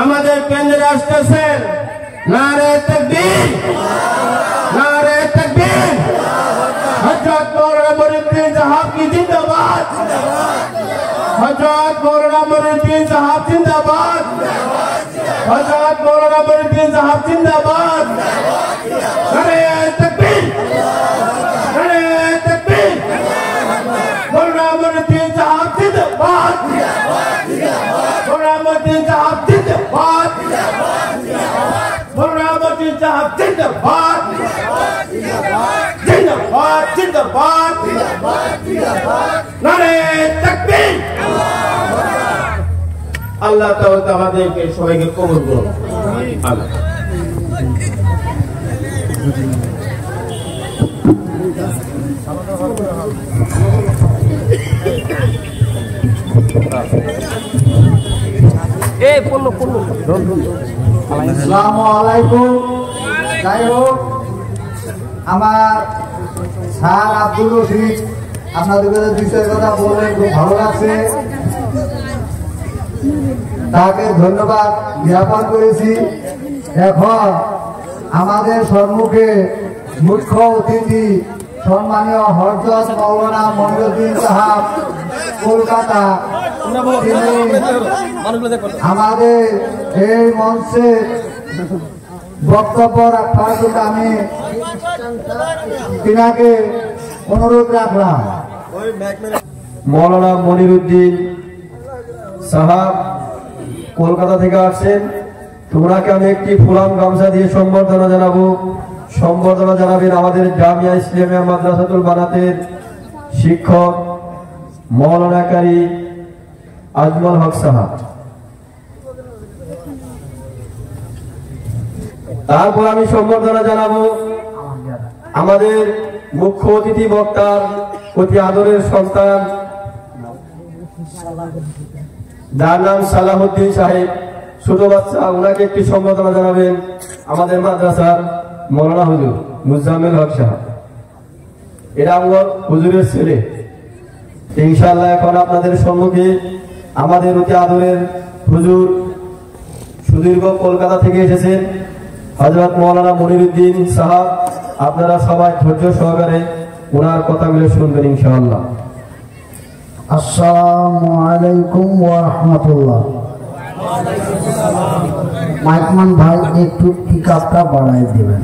আমাদের কেন্দ্রে আসতেছেন নারে তাকবীর, নারে তাকবীর। হযরত মৌলানা মুঈনুদ্দিন সাহেব কি জিন্দাবাদ, হযরত মৌলানা মুঈনুদ্দিন সাহেব জিন্দাবাদ, হযরত মৌলানা মুঈনুদ্দিন সাহেব জিন্দাবাদ। নারে তাকবীর, নারে তাকবীর। মৌলানা মুঈনুদ্দিন সাহেব জিন্দাবাদ, মৌলানা মুঈনুদ্দিন সাহেব জিন্দাবাদ, মৌলানা মুঈনুদ্দিন সাহেব জিন্দাবাদ, জিন্দাবাদ, জিন্দাবাদ। নারে তাকবীর। আল্লাহ তাআলা আমাদেরকে সবাইকে কবুল করুন। আমিন। আসসালামু আলাইকুম। যাই হোক, আমার স্যার আব্দুল রশিদ আপনাদের কাছে বিষয়ের কথা বললেন, খুব ভালো লাগছে। তাকে ধন্যবাদ জ্ঞাপন করেছি। এখন আমাদের সম্মুখে মুখ্য অতিথি সম্মানীয় হযরত মৌলানা মুঈনুদ্দিন সাহেব কলকাতা, তিনি আমাদের এই মঞ্চে বক্তব্য রাখার জন্য আমি তিনাকে অনুরোধ রাখলাম। মৌলানা মুঈনুদ্দিন সাহেব কলকাতা থেকে আসছেন। তোমরাকে আমি একটি ফুলাম গামছা দিয়ে সম্বর্ধনা জানাবো। সম্বর্ধনা জানাবেন আমাদের জামিয়া ইসলামিয়া মাদ্রাসাতুল বানাতের শিক্ষক মৌলানা কারি আজমল হক সাহেব। তারপর আমি সম্বর্ধনা জানাবো আমাদের মুখ্য অতিথি বক্তার অতি আদরের সন্তান, যার নাম সালাহুদ্দিন সাহেব, ছোট বাচ্চা। ওনাকে একটি সম্বর্ধনা জানাবেন আমাদের মাদ্রাসার মৌলানা হুজুর মুজাম্মেল হক সাহেব। এরা আমার হুজুরের ছেলে। ইনশাআল্লাহ এখন আপনাদের সম্মুখে আমাদের অতি আদরের হুজুর সুদীর্ঘ কলকাতা থেকে এসেছেন হযরত মৌলানা মুঈনুদ্দিন সাহেব। আপনারা সবাই ধৈর্য সহকারে ওনার কথাগুলো শুনবেন ইনশাআল্লাহ। আসসালামু আলাইকুম ওয়া রাহমাতুল্লাহ। মাইকমান ভাই একটু পিকআপটা বাড়াই দিবেন,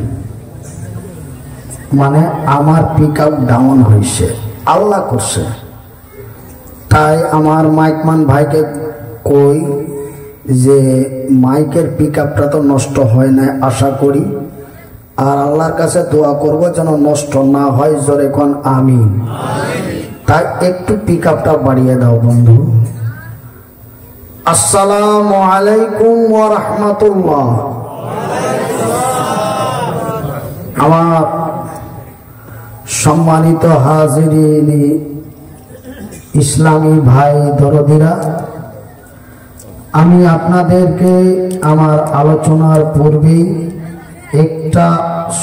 মানে আমার পিকআপ ডাউন হয়েছে, আল্লাহ করছে। তাই আমার মাইকমান ভাইকে কই যে মাইকের পিকআপটা তো নষ্ট হয় না আশা করি, আর আল্লাহর কাছে দোয়া করব যেন নষ্ট না হয়। জোরে কোন আমিন। তাই একটু পিকআপটা বাড়িয়ে দাও বন্ধু। আসসালামু আলাইকুম ওয়া রাহমাতুল্লাহ। আমার সম্মানিত হাজিরিন ইসলামী ভাই দরদিরা, আমি আপনাদেরকে আমার আলোচনার পূর্বেই একটা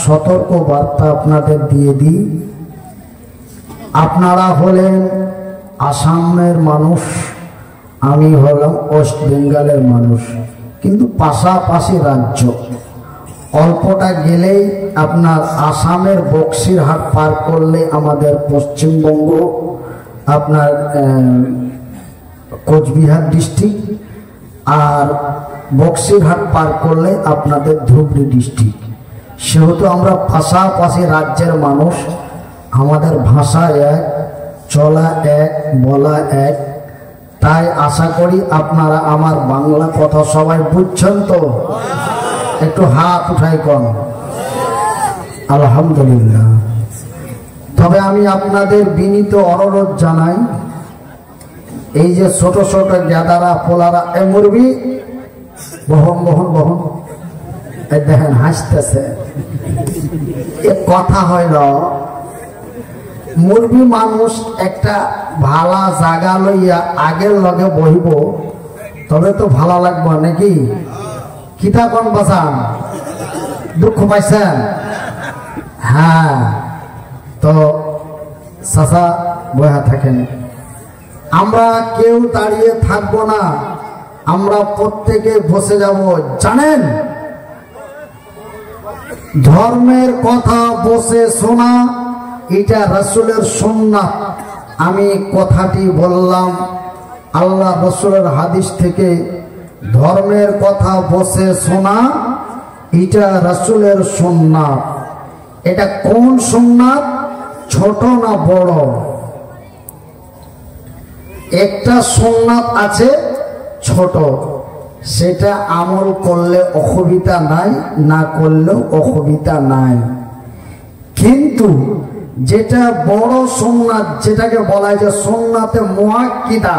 সতর্ক বার্তা আপনাদের দিয়ে দিই। আপনারা হলেন আসামের মানুষ, আমি হলাম ওয়েস্ট বেঙ্গলের মানুষ, কিন্তু পাশাপাশি রাজ্য। অল্পটা গেলেই আপনার আসামের বক্সিরহাট পার করলে আমাদের পশ্চিমবঙ্গ, আপনার কোচবিহার ডিস্ট্রিক্ট, আর বক্সিরহাট পার করলে আপনাদের ধুবড়ী ডিস্ট্রিক্ট। সেহেতু আমরা পাশাপাশি রাজ্যের মানুষ, আমাদের ভাষা এক, চলা এক, বলা এক। তাই আশা করি আপনারা আমার বাংলা কথা সবাই বুঝছেন তো? একটু হাত উঠাই কম। আলহামদুলিল্লাহ। তবে আমি আপনাদের বিনীত অনুরোধ জানাই, এই যে ছোট ছোট গাদারা পোলারা, এ মুরবি বহন বহন বহন, দেখেন হাসতেছে, এ কথা হইল মুরবি মানুষ একটা ভালা জায়গা লইয়া আগের লগে বহিব, তবে তো ভালো লাগবে নাকি? কিতা কোন বাসান দুঃখ পাইছেন? হ্যাঁ, তো চাচা বয়া থাকেন। আমরা কেউ দাঁড়িয়ে থাকবো না, আমরা প্রত্যেকে বসে যাব। জানেন, ধর্মের কথা বসে শোনা এটা রাসূলের সুন্নাত। আমি কথাটি বললাম আল্লাহ রাসূলের হাদিস থেকে। ধর্মের কথা বসে শোনা এটা রাসূলের সুন্নাত। এটা কোন সুন্নাত? ছোট না বড়? একটা সুন্নাত আছে ছোট, সেটা আমল করলে অসুবিধা নাই, না করলেও অসুবিধা নাই। কিন্তু যেটা বড় সুন্নাত, যেটাকে বলা হয় যে সুন্নাতে মুআক্কিদা,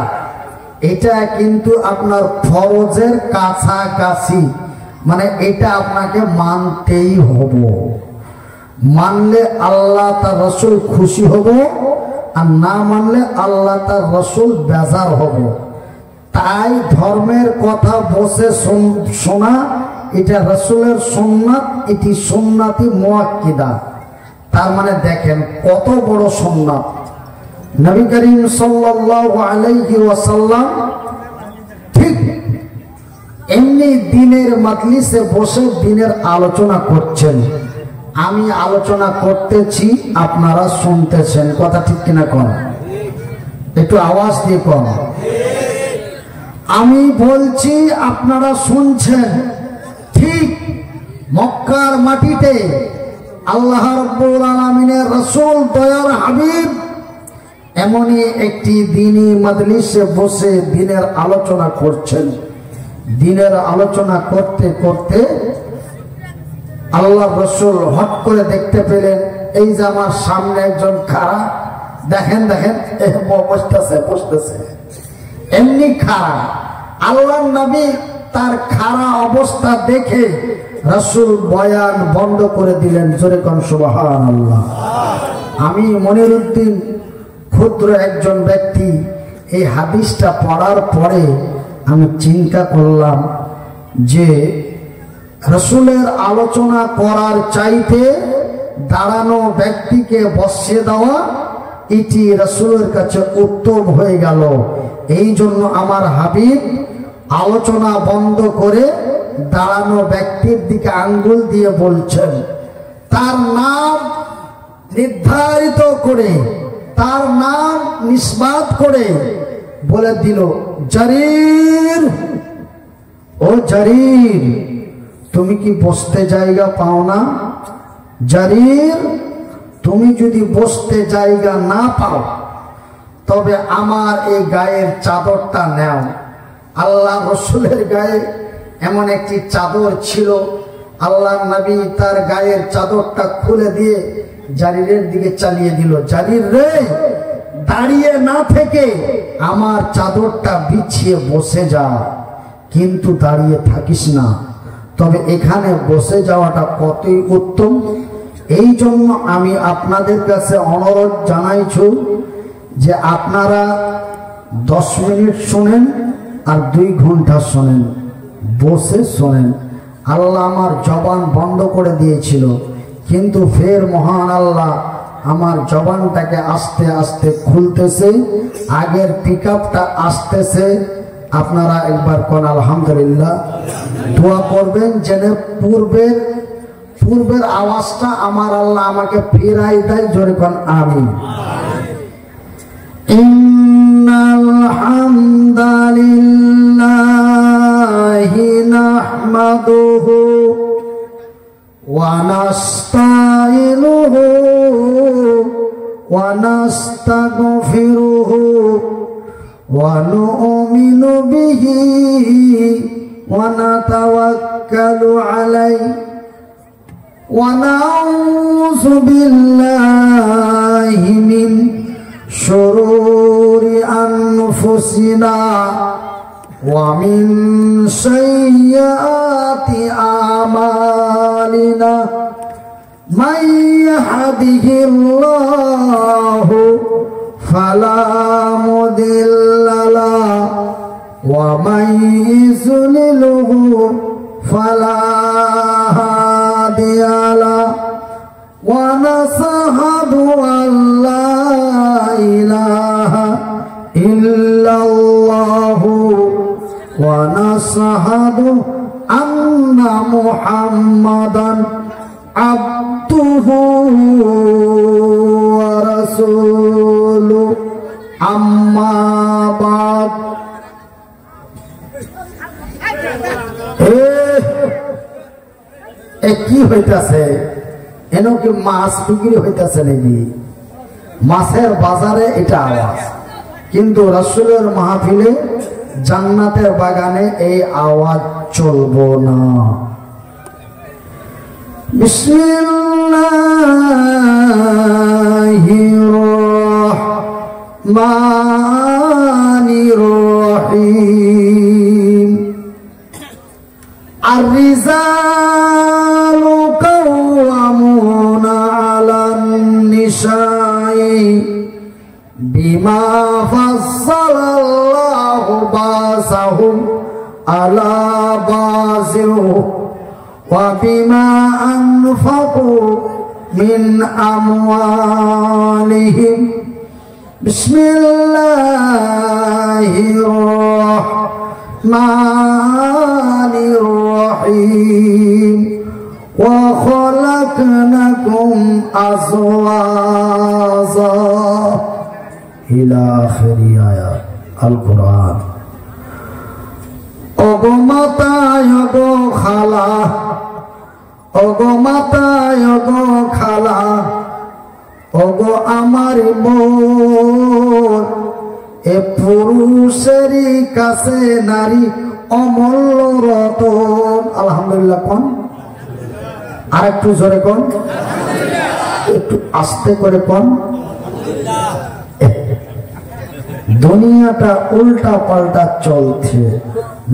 এটা কিন্তু আপনার ফরজের কাছাকাছি, মানে এটা আপনাকে মানতেই হবে। মানলে আল্লাহ তার রাসূল খুশি হব, আর না মানলে আল্লাহ তার রাসূল বেজার হব। তাই ধর্মের কথা বসে শোনা এটা রাসূলের সুন্নাত, এটি সুন্নাতি মুআক্কিদা। তার মানে দেখেন কত বড় সুন্নাত। নবী করিম সাল্লাল্লাহু আলাইহি ওয়াসাল্লাম ঠিক এমনি দিনের মাজলিসে বসে দিনের আলোচনা করছেন। আমি আলোচনা করতেছি, আপনারা শুনতেছেন। কথা ঠিক কিনা কোন? একটু আওয়াজ দিয়ে কোন। আমি বলছি, আপনারা শুনছেন। ঠিক মক্কার মাটিতে আল্লাহ রাব্বুল আলামিনের রাসূল দয়ার হাবিব এমনই একটি দ্বীনি মাজলিসে বসে দিনের আলোচনা করছেন। দিনের আলোচনা করতে করতে আল্লাহ রাসূল হঠাৎ করে দেখতে পেলেন এই যে আমার সামনে একজন খাড়া, দেখেন দেখেন বসতেছে এমনি খাড়া। আল্লাহর নবী তার খাড়া অবস্থা দেখে রাসূল বয়ান বন্ধ করে দিলেন। জোরে কোন সুবহানাল্লাহ। আমি মনিরউদ্দিন ক্ষুদ্র একজন ব্যক্তি, এই হাদিসটা পড়ার পরে আমি চিন্তা করলাম যে রাসূলের আলোচনা করার চাইতে দাঁড়ানো ব্যক্তিকে বসিয়ে দেওয়া এটি রাসূলের কাছে উত্তম হয়ে গেল। এই জন্য আমার হাবিব আলোচনা বন্ধ করে দাঁড়ানো ব্যক্তির দিকে আঙ্গুল দিয়ে বলছেন, তার নাম নির্ধারিত করে, তার নাম নিসবাত করে বলে দিল, জারির, ও জারির, তুমি কি বসতে জায়গা পাও না? জারির, তুমি যদি বসতে জায়গা না পাও তবে আমার এই গায়ের চাদরটা নাও। আল্লাহ রাসূলের গায়ে এমন একটি চাদর ছিল, আল্লাহর নবী তার গায়ের চাদরটা খুলে দিয়ে জারিরের দিকে চালিয়ে দিল, জারির রে, দাঁড়িয়ে না থেকে আমার চাদরটা বিছিয়ে বসে যা, কিন্তু দাঁড়িয়ে থাকিস না। তবে এখানে বসে যাওয়াটা কতই উত্তম। এই জন্য আমি আপনাদের কাছে অনুরোধ জানাইছি যে আপনারা 10 মিনিট শোনেন আর 2 ঘন্টা শোনেন, বসে শোনেন। আল্লাহ আমার জবান বন্ধ করে দিয়েছিল, কিন্তু ফের মহান আল্লাহ আমার জবানটাকে আস্তে আস্তে খুলতেছে, আগের পিকআপটা আসতেছে। আপনারা একবার কোন আলহামদুলিল্লাহ। দোয়া করবেন যেন পূর্বের আওয়াজটা আমার আল্লাহ আমাকে ফিরাই দেয়। জোরে কোন আমিন। ইন্নাল হামদালিল্লাহি নাহমাদুহু ওয়া নাস্তাইনুহু ওয়া নাস্তাগফিরুহু ওয়া নু'মিনু বিহি ওয়া নাতাওয়াক্কালু আলাইহি ওয়া নাউযু বিল্লাহি মিন শুরুরি আনফুসিনা ওয়া মিন সাইয়্যাতি আমালিনা মান ইয়াহদিহিল্লাহু ফালা মুদিল্লা লাহু ওয়া মান ইযলিলহু ফালা হাদিয়া লাহু ওয়া নাশহাদু আল্লা ইলাহা ইল্লাল্লাহু ওয়া আশহাদু আন্না মুহাম্মাদান আবদুহু ওয়া রাসূলুহু আম্মা বাদ। কি হইতাছে? এনো কি মাছ বিক্রি হইতাছে নাকি? মাছের বাজারে এটা আওয়াজ, কিন্তু রাসূলের মাহফিলে জান্নাতের বাগানে এই আওয়াজ চলবো না। বিসমিল্লাহির রহমানির রহিম। আর-রিজালু কাওয়ামুনা আলান নিসাই বিমা ফাজ্জালাল্লাহু বা'সাহুম আলা বা'সিন ওয়া বিমা আনফাকু মিন আমওয়ালিহিম। বিসমিল্লাহির রহমানির রহিম। ওয়া খালাকনাকুম আজওয়াজা ইলা আখিরি আয়াত আল কোরআন। ওগো মাতা, ওগো খালা, ওগো মাতা, ওগো খালা, ওগো আমার বোন, এ পুরুষেরই কাছে নারী অমূল্য রতন। আলহামদুলিল্লাহ কোন, আর একটু জোরে কোন, একটু আস্তে করে কোন। দুনিয়াটা উল্টা পাল্টা চলছে।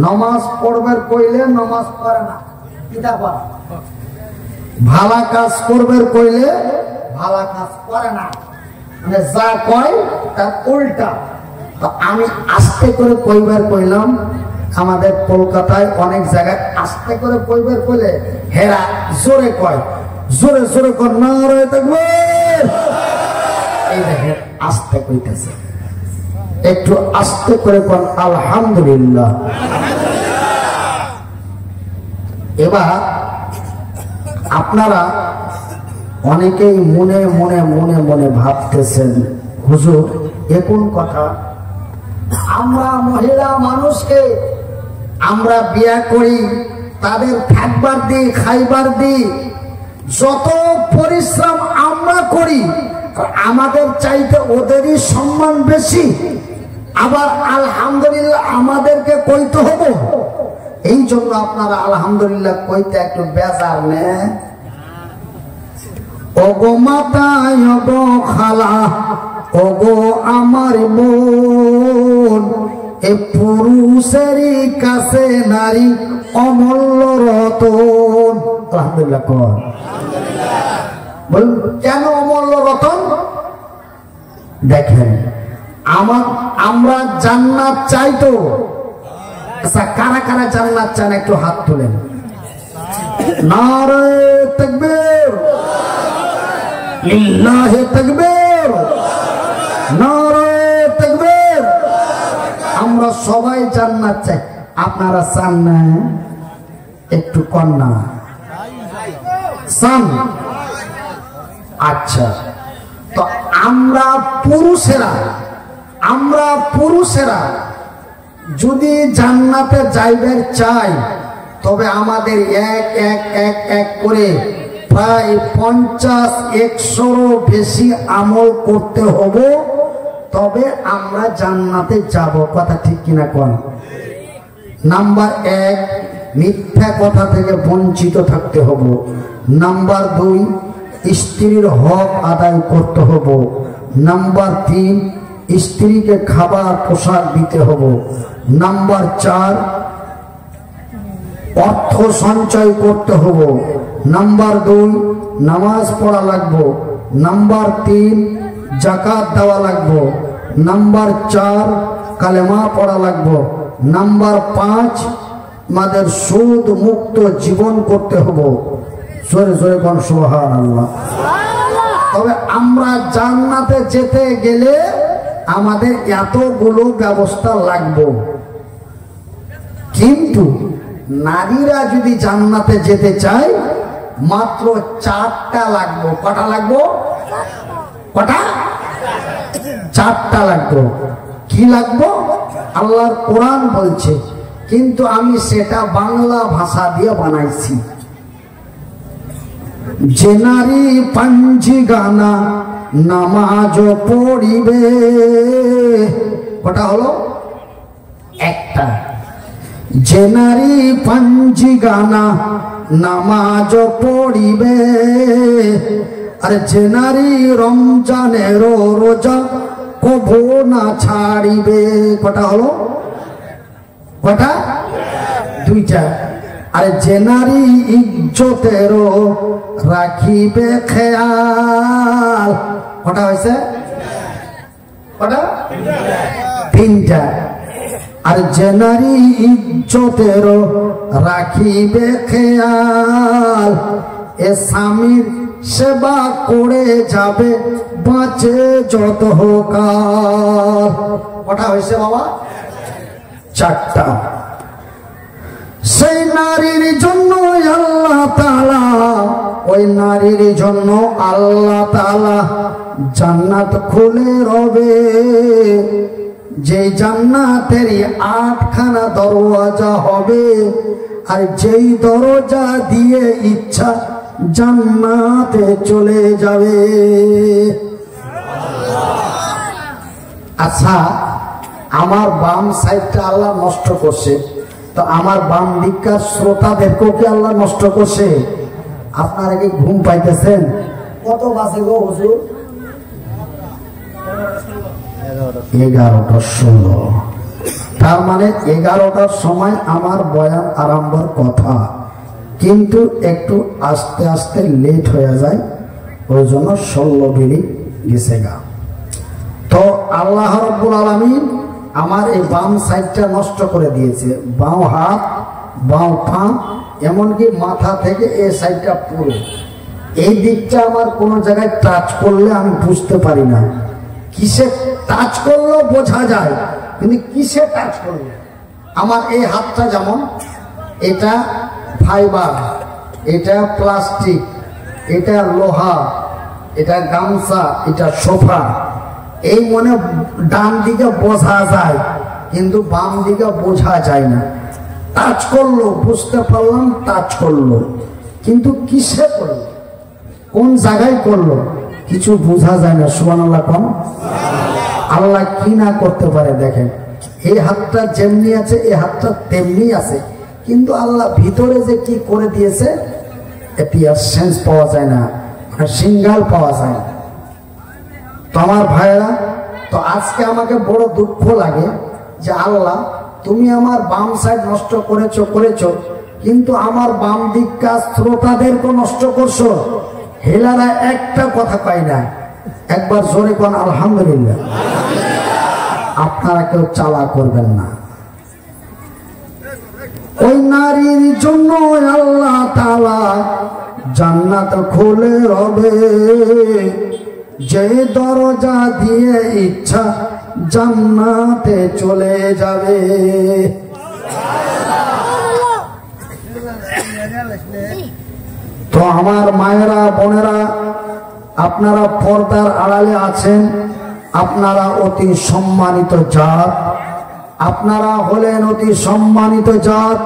নামাজ পড়বার কইলে নামাজ পড়ে না, ভালা কাজ করবার কইলে ভালা কাজ করে না, মানে যা কয় তার উল্টা। তো আমি আস্তে করে কইবার কইলাম, আমাদের কলকাতায় অনেক জায়গায় আস্তে করে কইবার কইলে হেরা জোরে কয়, জোরে জোরে কর নারে তাকবীর। এই দেখেন আস্তে কইতেছে, একটু আস্তে করে কোন আলহামদুলিল্লাহ। এবার আপনারা অনেকেই মনে মনে মনে মনে ভাবতেছেন, হুজুর এ কোন কথা? আমরা মহিলা মানুষকে আমরা বিয়া করি, তাদের থাকবার দিই, খাইবার দিই, যত পরিশ্রম আমরা করি, আমাদের চাইতে ওদেরই সম্মান বেশি। আবার আলহামদুলিল্লাহ আমাদেরকে কইতে হবে। এই জন্য আপনারা আলহামদুলিল্লাহ কইতে একটু বেজার নেন। ওগো মাতা, ওগো খালা, ওগো আমার বোন, এ পুরুষেরই কাছে নারী অমূল্য রতন। আলহামদুলিল্লাহ কোন, বলুন কেন অমূল্য রতন? দেখেন আমরা জান্নাত চাই তো। আচ্ছা, কারা কারা জান্নাত চান একটু হাত তুলেন। নারে তাকবীর, লিল্লাহি তাকবীর, নারে তাকবীর। আমরা সবাই জান্নাত চাই, আপনারা চান না? একটু কন্যা চান? আচ্ছা, তো আমরা পুরুষেরা যদি জান্নাতে যাইবার চাই, তবে আমাদের এক এক এক এক করে প্রায় 50-100 বেশি আমল করতে হবে, তবে আমরা জান্নাতে যাব। কথা ঠিক কিনা কোন? নাম্বার 1, মিথ্যা কথা থেকে বঞ্চিত থাকতে হবে। নাম্বার 2, স্ত্রীর হক আদায় করতে হবে। নাম্বার 3, স্ত্রীকে খাবার পোশাক দিতে হবে। নাম্বার 4, অর্থ সঞ্চয় করতে হবে। নাম্বার 2, নামাজ পড়া লাগবে। নাম্বার 3, যাকাত দেওয়া লাগবে। নাম্বার 4, কালেমা পড়া লাগবে। নাম্বার 5, আমাদের সুদ মুক্ত জীবন করতে হবে। জোরে জোরে কোন সুবহানাল্লাহ। তবে আমরা জান্নাতে যেতে গেলে আমাদের এতগুলো ব্যবস্থা লাগবে। কিন্তু নারীরা যদি জান্নাতে যেতে চায় মাত্র 4টা লাগবে। কটা লাগবে? কটা? 4টা লাগবে। কি লাগবে? আল্লাহর কোরআন বলছে, কিন্তু আমি সেটা বাংলা ভাষা দিয়ে বানাইছি। যে নারী পাঞ্জি গানা নামাজ পড়িবে, কটা হলো? একটা। যে নারী পাঞ্জি গানা নামাজ পড়িবে, আর যে নারী রমজানের রোজা কভু না ছাড়িবে। কটা হলো? কটা? 2টা। আর যে নারী ইজ্জতের রাখিবে খেয়াল, কটা হয়েছে? কটা? 3টা। আর যে নারী ইজ্জতের রাখিবে খেয়াল, এ স্বামীর সেবা করে যাবে বাঁচে যত কাল। কটা হয়েছে বাবা? 4টা। সেই নারীর জন্য আল্লাহ তাআলা, ওই নারীর জন্য আল্লাহ তাআলা জান্নাত খুলে রবে। যে জান্নাতের 8খানা দরওয়াজা হবে, আর যেই দরজা দিয়ে ইচ্ছা জান্নাতে চলে যাবে। আচ্ছা, আমার বাম সাইডটা আল্লাহ নষ্ট করছে, তো আমার বাম দিককার শ্রোতাদেরকেও কি আল্লাহ নষ্ট করছে? আপনারা কি ঘুম পাইতেছেন? কত বাজে গো হুজুর? 11:16। তার মানে 11টার সময় আমার বয়ান আরম্ভের কথা, কিন্তু একটু আস্তে আস্তে লেট হয়ে যায়, ওই জন্য 16 মিনিট গেছে গা। তো আল্লাহ রাব্বুল আলামিন আমার এই বাম সাইডটা নষ্ট করে দিয়েছে। বাম হাত, বাম পা, এমনকি মাথা থেকে এই সাইডটা পুরো। এই দিকটা আমার কোনো জায়গায় টাচ করলে আমি বুঝতে পারি না। কিসে টাচ করলেও বোঝা যায়, কিন্তু কিসে টাচ করলে? আমার এই হাতটা যেমন, এটা ফাইবার, এটা প্লাস্টিক, এটা লোহা, এটা গামছা, এটা সোফা। এই মনে ডান দিকে বোঝা যায়, কিন্তু বাম দিকে বোঝা যায় না। টাচ করলো, বুঝতে পারলাম টাচ করলো, কিন্তু কিসে করলো, কোন জায়গায় করলো কিছু বোঝা যায় না। সুবহানাল্লাহ কোন? আল্লাহ কি না করতে পারে দেখেন। এই হাতটা যেমনি আছে, এই হাতটা তেমনি আছে, কিন্তু আল্লাহ ভিতরে যে কি করে দিয়েছে এটি আর সেন্স পাওয়া যায় না, সিঙ্গাল পাওয়া যায় না। তো আমার ভাইয়েরা, তো আজকে আমাকে বড় দুঃখ লাগে যে আল্লাহ তুমি আমার বাম সাইড নষ্ট করেছো, কিন্তু আমার বাম দিককার শ্রোতাদেরকে নষ্ট করছো। হেলারা একটা কথা পাই না। একবার জোরে কোন আলহামদুলিল্লাহ। আপনারা কেউ চালা করবেন না। ওই নারীর জন্য আল্লাহ তাআলা জান্নাত খুলে রবে। যে দরজা দিয়ে ইচ্ছা জান্নাতে চলে যাবে। তো আমার মায়েরা, বোনেরা, আপনারা পর্দার আড়ালে আছেন, আপনারা অতি সম্মানিত জাত, আপনারা হলেন অতি সম্মানিত জাত।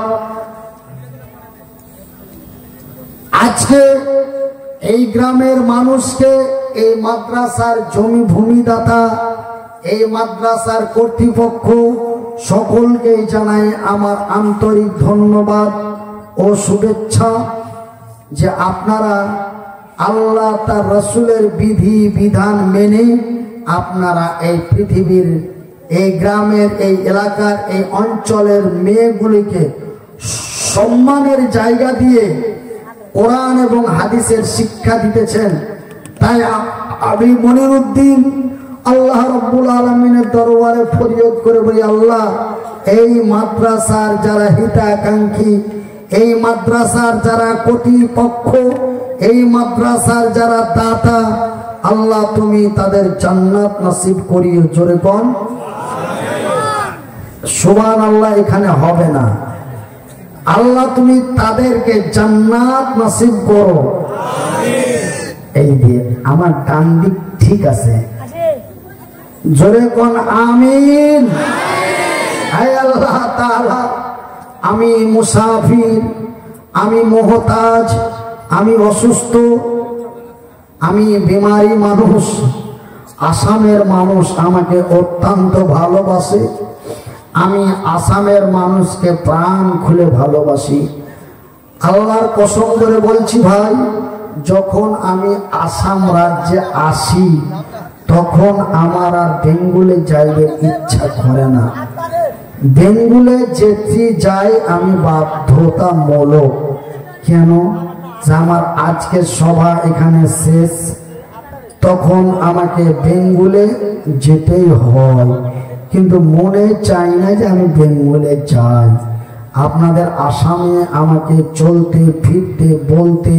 আজকে এই গ্রামের মানুষকে, এই মাদ্রাসার জমি ভূমিদাতা, এই মাদ্রাসার কর্তৃপক্ষ সকলকেই জানাই আমার আন্তরিক ধন্যবাদ ও শুভেচ্ছা যে আপনারা আল্লাহ তার রাসূলের বিধি বিধান মেনে আপনারা এই পৃথিবীর, এই গ্রামের, এই এলাকার, এই অঞ্চলের মেয়েগুলিকে সম্মানের জায়গা দিয়ে কোরআন এবং হাদিসের শিক্ষা দিতেছেন। তাই আমি মনিরউদ্দিন আল্লাহ রাব্বুল আলামিনের দরবারে ফরিয়াদ করে বলি, আল্লাহ এই মাদ্রাসার যারা হিতাকাঙ্ক্ষী, এই মাদ্রাসার যারা কর্তৃপক্ষ, এই মাদ্রাসার যারা দাতা, আল্লাহ তুমি তাদের জান্নাত নসিব করিও। জোরে কোন সুবহানাল্লাহ। এখানে হবে না, আল্লাহ তুমি তাদেরকে জান্নাত নসিব করো। এই দিয়ে আমার ডান দিক ঠিক আছে, জোরে কোন আমিন। হে আল্লাহ তাআলা, আমি মুসাফির, আমি মুহতাজ, আমি অসুস্থ, আমি বিমারি মানুষ। আসামের মানুষ আমাকে অত্যন্ত ভালোবাসে, আমি আসামের মানুষকে প্রাণ খুলে ভালোবাসি। আল্লাহর কসম করে বলছি ভাই, যখন আমি আসাম রাজ্যে আসি তখন আমার আর বেঙ্গুলে যাইবার ইচ্ছা করে না। বেঙ্গুলে যেতে যাই আমি বাধ্যতামূলক। কেন? যে আমার আজকে সভা এখানে শেষ, তখন আমাকে বেঙ্গুলে যেতেই হয়, কিন্তু মনে চাই না যে আমি বেঙ্গুলে যাই। আপনাদের আসামে আমাকে চলতে ফিরতে বলতে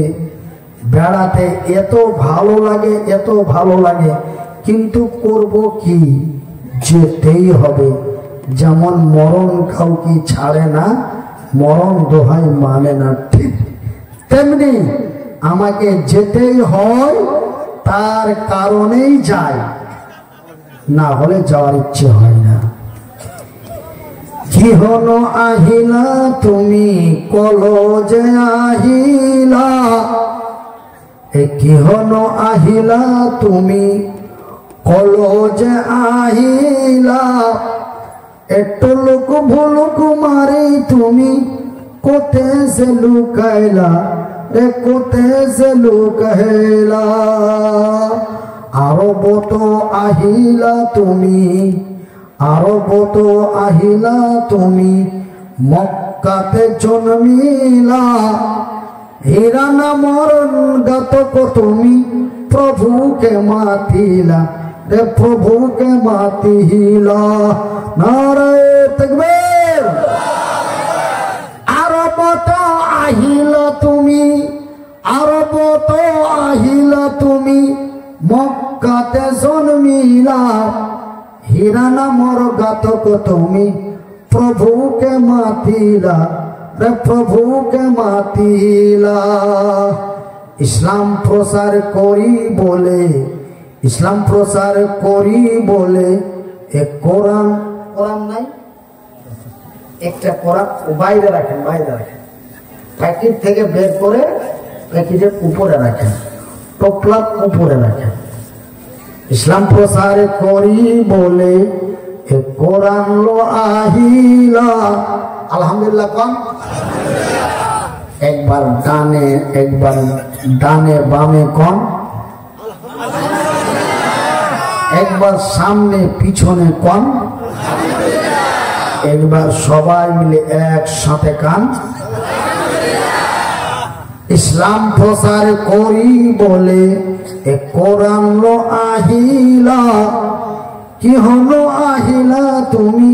বেড়াতে এত ভালো লাগে, এত ভালো লাগে, কিন্তু করব কি, যেতেই হবে। যেমন মরণ কাউকে ছাড়ে না, মরণ দোহাই মানে না, ঠিক তেমনি আমাকে যেতেই হয়, তার কারণেই যাই, না হলে যাওয়ার ইচ্ছে হয় না। জীবন আহিলা তুমি কলজে আহিলা, কিহন আহিলা তুমি কলজে আহিলা, একটু লোক ভুলুক মারে তুমি কোতে সে লুকাইলা রে, কোতে সে লুকাইলা। আরব তো আহিলা তুমি, আরব তো আহিলা তুমি, মক্কাতে জন্মিলা, হীরা নামর গাতক তুমি প্রভুকে মাতিলা রে, প্রভুকে মাতিলা। নারে তাকবীর। আরব তো আহিলা তুমি, আরব তো আহিলা তুমি, মক্কাতে জন্মিলা, হীরা নামর গাতক তুমি প্রভুকে মাতিলা রে, প্রভুকে মাতিলা। ইসলাম প্রচার করি বলে, ইসলাম প্রচার করি বলে এক কোরআন, কোরআন নাই, একটা কোরআন বাইরে রাখেন, বাইরে রাখেন, প্যাকেট থেকে বের করে প্যাকেটের উপরে রাখেন, টোপলার উপরে রাখেন। ইসলাম প্রচার করি বলে এক কোরআন লো আহিলা। আলহামদুলিল্লাহ কম, একবার ডানে, একবার ডানে বামে কম, একবার সামনে পিছনে কম, একবার সবাই মিলে একসাথে কান। ইসলাম প্রচার করি বলে এ কোরআন লো আহিলা, কি হলো আহিলা তুমি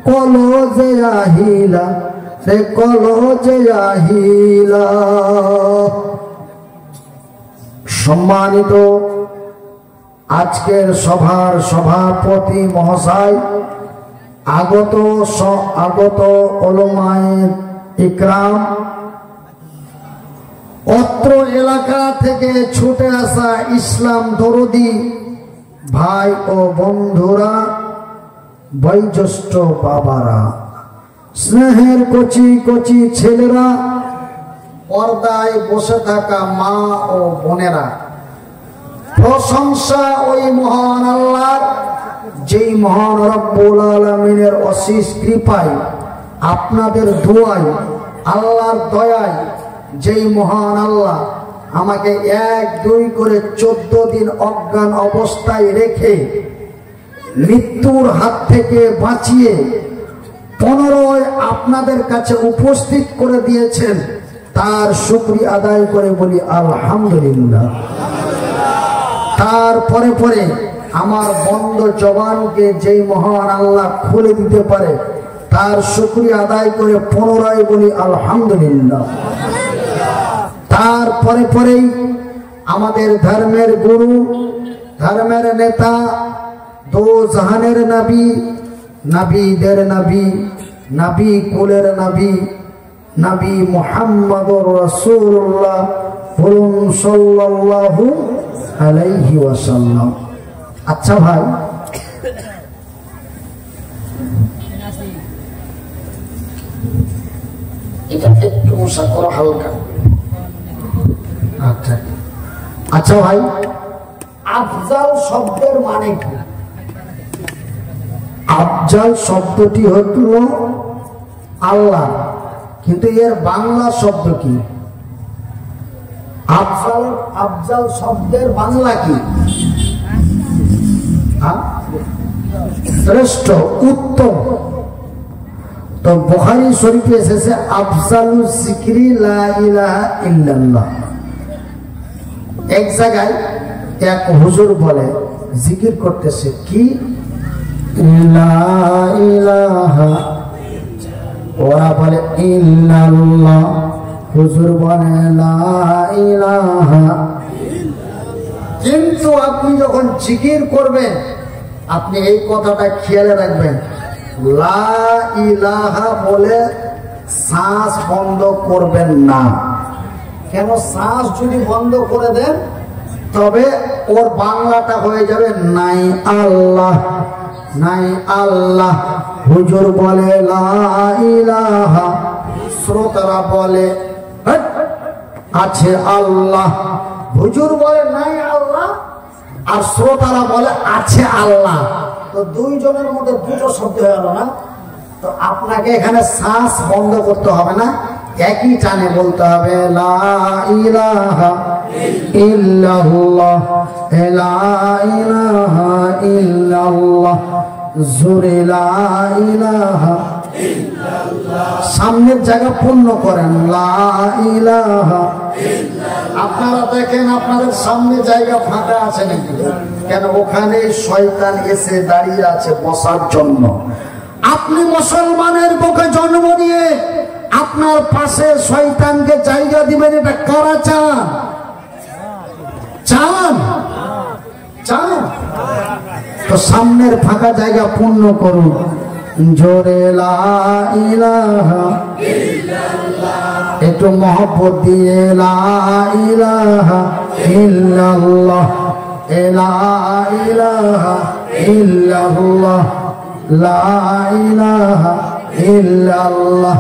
কলজে আহিলা রে, কলজে আহিলা। সম্মানিত আজকের সভার সভাপতি মহাশয়, আগত ওলামায়ে ইকরাম, অত্র এলাকা থেকে ছুটে আসা ইসলাম দরদি ভাই ও বন্ধুরা, বয়োজ্যেষ্ঠ বাবারা, স্নেহের কচি কচি ছেলেরা, পর্দায় বসে থাকা মা ও বোনেরা, প্রশংসা ওই মহান আল্লাহর, যেই মহান রব্বুল আলামিনের অশেষ কৃপায়, আপনাদের দোয়ায়, আল্লাহর দয়ায়, যেই মহান আল্লাহ আমাকে 1-2 করে 14 দিন অজ্ঞান অবস্থায় রেখে মৃত্যুর হাত থেকে বাঁচিয়ে 15 আপনাদের কাছে উপস্থিত করে দিয়েছেন, তার শুকরিয়া আদায় করে বলি আলহামদুলিল্লাহ। তারপরে পরে আমার বন্ধ জবানকে যেই মহান আল্লাহ খুলে দিতে পারে, তার শুকরিয়া আদায় করে পুনরায় বলি আলহামদুলিল্লাহ। তারপরে পরেই আমাদের ধর্মের গুরু, ধর্মের নেতা, দো জাহানের নবী, নবীদের নবী, নবী কুলের নবী, নবী মুহাম্মদুর রাসূলুল্লাহ বলুন সাল্লাল্লাহু আলাইহি ওয়াসাল্লাম। আচ্ছা ভাই, এটা একটু মশা করো হালকা। আচ্ছা আচ্ছা ভাই, আফজাল শব্দের মানে কি? আফজাল শব্দটি হলো আল্লাহ, কিন্তু এর বাংলা শব্দ কি? আফজাল শব্দের বাংলা কি? শ্রেষ্ঠ, উত্তম। তো বুখারী শরীফে এসেছে আফজালুজ যিকরি লা ইলাহা ইল্লাল্লাহ। এক জায়গায় এক হুজুর বলে, জিকির করতেছে, কি লা ইলাহা, ওরা বলে ইল্লাল্লাহ, হুজুর বলে লা ইলাহা। কিন্তু আপনি যখন জিকির করবেন, আপনি এই কথাটা খেয়ালে রাখবেন, লা ইলাহা বলে শ্বাস বন্ধ করবেন না। কেন? শ্বাস যদি বন্ধ করে দেন তবে ওর বাংলাটা হয়ে যাবে নাই আল্লাহ, নাই আল্লাহ। হুজুর বলে লা ইলাহা, শ্রোতারা বলে আছে আল্লাহ। হুজুর বলে নাই আল্লাহ, আর শ্রোতারা বলে আছে আল্লাহ। তো দুইজনের মধ্যে দুটো শব্দ হয়ে গেল না? তো আপনাকে এখানে শ্বাস বন্ধ করতে হবে না, একই টানে বলতে হবে লা ইলাহা ইল্লাল্লাহ, লা ইলাহা ইল্লাল্লাহ, জোরে লা ইলাহা ইল্লাল্লাহ। সামনের জায়গা পূর্ণ করেন লা ইলাহা। আপনারা দেখেন আপনাদের সামনে জায়গা ফাঁকা আছে নাকি? কেন? ওখানে শয়তান এসে দাঁড়িয়ে আছে বসার জন্য। আপনি মুসলমানের বুকে জন্ম নিয়ে আপনার পাশে শয়তানকে জায়গা দিবেন, এটা কারা চান? চান? চান? তো সামনের ফাঁকা জায়গা পূর্ণ করুন, জোরে লা ইলাহা ইল্লাল্লাহ। একটু মহব্বত দিয়ে লা ইলাহা ইল্লাল্লাহ, লা ইলাহা ইল্লাল্লাহ, লা ইলাহা ইল্লাল্লাহ।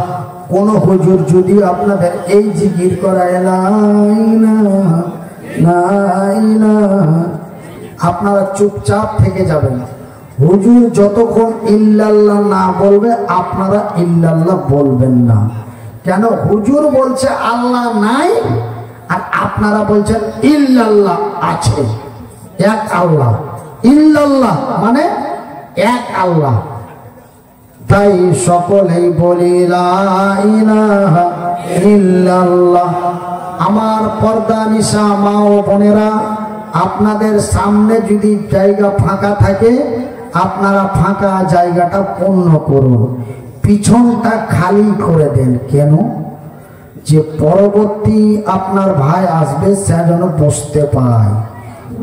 কোন হুজুর যদি আপনাদের এই জিকির করায় লা ইলাহা লা ইলাহা, আপনারা চুপচাপ থেকে যাবেন। হুজুর যতক্ষণ ইল্লাল্লাহ না বলবে আপনারা ইল্লাল্লাহ বলবেন না। কেন? হুজুর বলছে আল্লাহ নাই, আর আপনারা বলছেন ইল্লাল্লাহ আছে, এক আল্লাহ। ইল্লাল্লাহ মানে এক আল্লাহ। তাই সকলেই বলি লা ইলাহা ইল্লাল্লাহ। আমার পর্দা নিশা মা ও বোনেরা, আপনাদের সামনে যদি জায়গা ফাঁকা থাকে, আপনারা ফাঁকা জায়গাটা পূর্ণ করুন, পিছনটা খালি করে দেন। কেন? যে পরবর্তী আপনার ভাই আসবে সে যেন বসতে পায়।